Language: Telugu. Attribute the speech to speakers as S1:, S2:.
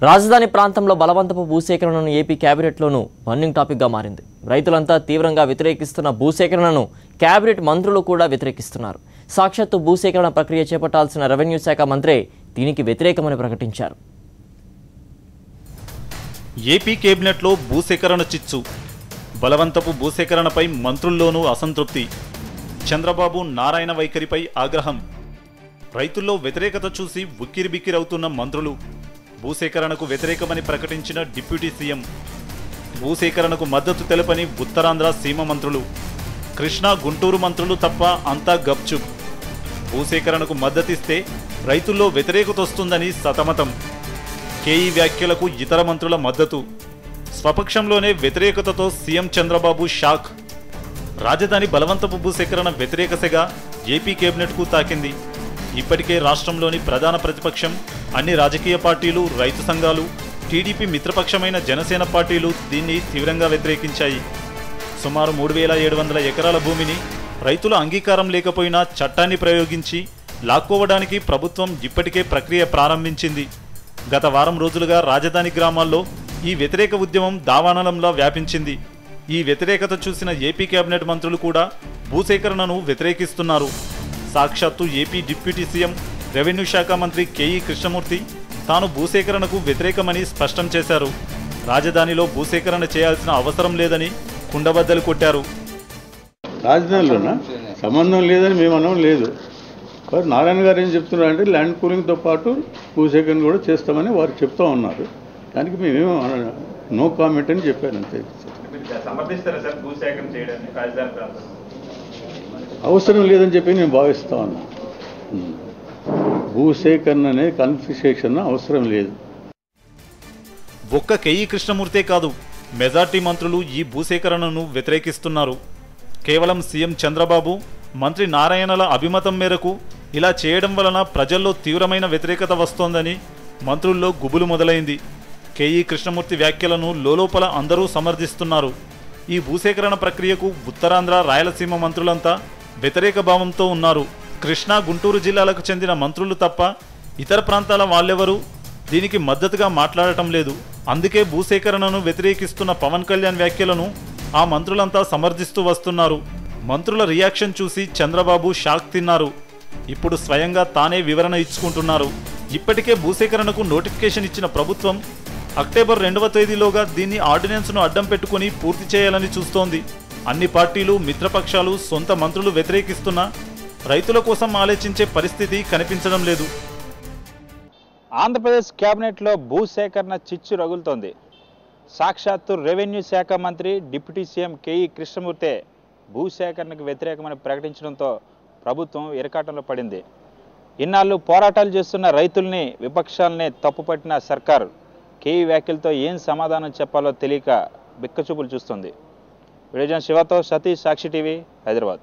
S1: రాజధాని ప్రాంతంలో బలవంతపు భూసేకరణను ఏపీ కేబినెట్లోనూ బర్నింగ్ టాపిక్గా మారింది. రైతులంతా తీవ్రంగా వ్యతిరేకిస్తున్న భూసేకరణను కేబినెట్ మంత్రులు కూడా వ్యతిరేకిస్తున్నారు. సాక్షాత్తు భూసేకరణ ప్రక్రియ చేపట్టాల్సిన రెవెన్యూ శాఖ మంత్రే దీనికి వ్యతిరేకమని ప్రకటించారు.
S2: ఏపీ కేబినెట్లో భూసేకరణ చిచ్చు, బలవంతపు భూసేకరణపై మంత్రుల్లోనూ అసంతృప్తి, చంద్రబాబు నారాయణ వైఖరిపై ఆగ్రహం, రైతుల్లో వ్యతిరేకత చూసి ఉక్కిరిబిక్కిరవుతున్న మంత్రులు, భూసేకరణకు వ్యతిరేకమని ప్రకటించిన డిప్యూటీ సీఎం, భూసేకరణకు మద్దతు తెలపని ఉత్తరాంధ్ర సీమ మంత్రులు, కృష్ణా గుంటూరు మంత్రులు తప్ప అంతా గప్చుప్. భూసేకరణకు మద్దతిస్తే రైతుల్లో వ్యతిరేకత వస్తుందని సతమతం. కేఈ వ్యాఖ్యలకు ఇతర మంత్రుల మద్దతు. స్వపక్షంలోనే వ్యతిరేకతతో సీఎం చంద్రబాబు షాక్. రాజధాని బలవంతపు భూసేకరణ వ్యతిరేకతగా ఏపీ కేబినెట్కు తాకింది. ఇప్పటికే రాష్ట్రంలోని ప్రధాన ప్రతిపక్షం, అన్ని రాజకీయ పార్టీలు, రైతు సంఘాలు, టీడీపీ మిత్రపక్షమైన జనసేన పార్టీలు దీన్ని తీవ్రంగా వ్యతిరేకించాయి. సుమారు 3700 ఎకరాల భూమిని రైతుల అంగీకారం లేకపోయినా చట్టాన్ని ప్రయోగించి లాక్కోవడానికి ప్రభుత్వం ఇప్పటికే ప్రక్రియ ప్రారంభించింది. గత వారం రోజులుగా రాజధాని గ్రామాల్లో ఈ వ్యతిరేక ఉద్యమం దావానలంలా వ్యాపించింది. ఈ వ్యతిరేకత చూసిన ఏపీ కేబినెట్ మంత్రులు కూడా భూసేకరణను వ్యతిరేకిస్తున్నారు. సాక్షాత్తు ఏపీ డిప్యూటీ సీఎం, రెవెన్యూ శాఖ మంత్రి కేఈ కృష్ణమూర్తి తాను భూసేకరణకు వ్యతిరేకమని స్పష్టం చేశారు. రాజధానిలో భూసేకరణ చేయాల్సిన అవసరం లేదని కుండబద్దలు కొట్టారు.
S3: రాజధానిలోనా సంబంధం లేదని మేము అనడం లేదు. నారాయణ గారు ఏం చెప్తున్నారంటే ల్యాండ్ పూలింగ్తో పాటు భూసేకరణ కూడా చేస్తామని వారు చెప్తా ఉన్నారు. దానికి మేమేమో నో కామెంట్ అని చెప్పాను అంతే. అవసరం లేదని చెప్పి నేను భావిస్తా ఉన్నా. భూసేకరణ అనేది కన్ఫిస్కేషన్ అవసరం లేదు.
S2: ఒక్క కేఈ కృష్ణమూర్తే కాదు, మెజార్టీ మంత్రులు ఈ భూసేకరణను వ్యతిరేకిస్తున్నారు. కేవలం సీఎం చంద్రబాబు, మంత్రి నారాయణల అభిమతం మేరకు ఇలా చేయడం వలన ప్రజల్లో తీవ్రమైన వ్యతిరేకత వస్తోందని మంత్రుల్లో గుబులు మొదలైంది. కేఈ కృష్ణమూర్తి వ్యాఖ్యలను లోలోపల అందరూ సమర్థిస్తున్నారు. ఈ భూసేకరణ ప్రక్రియకు ఉత్తరాంధ్ర, రాయలసీమ మంత్రులంతా వ్యతిరేక భావంతో ఉన్నారు. కృష్ణా, గుంటూరు జిల్లాలకు చెందిన మంత్రులు తప్ప ఇతర ప్రాంతాల వాళ్ళెవరూ దీనికి మద్దతుగా మాట్లాడటం లేదు. అందుకే భూసేకరణను వ్యతిరేకిస్తున్న పవన్ కళ్యాణ్ వ్యాఖ్యలను ఆ మంత్రులంతా సమర్థిస్తూ వస్తున్నారు. మంత్రుల రియాక్షన్ చూసి చంద్రబాబు షాక్ తిన్నారు. ఇప్పుడు స్వయంగా తానే వివరణ ఇచ్చుకుంటున్నారు. ఇప్పటికే భూసేకరణకు నోటిఫికేషన్ ఇచ్చిన ప్రభుత్వం అక్టోబర్ 2వ తేదీలోగా దీన్ని ఆర్డినెన్స్ను అడ్డం పెట్టుకుని పూర్తి చేయాలని చూస్తోంది. అన్ని పార్టీలు, మిత్రపక్షాలు, సొంత మంత్రులు వ్యతిరేకిస్తున్నా రైతుల కోసం ఆలోచించే పరిస్థితి కనిపించడం లేదు.
S4: ఆంధ్రప్రదేశ్ కేబినెట్లో భూసేకరణ చిచ్చు రగులుతోంది. సాక్షాత్తు రెవెన్యూ శాఖ మంత్రి, డిప్యూటీ సీఎం కేఈ కృష్ణమూర్తే భూసేకరణకు వ్యతిరేకమని ప్రకటించడంతో ప్రభుత్వం ఇరకాటంలో పడింది. ఇన్నాళ్ళు పోరాటాలు చేస్తున్న రైతుల్ని, విపక్షాలనే తప్పుపట్టిన సర్కార్ కేఈ వ్యాఖ్యలతో ఏం సమాధానం చెప్పాలో తెలియక బిక్కచూపులు చూస్తుంది. వీడియో జర్నలిస్ట్ శివతో సతీష్, సాక్షి టీవీ, హైదరాబాద్.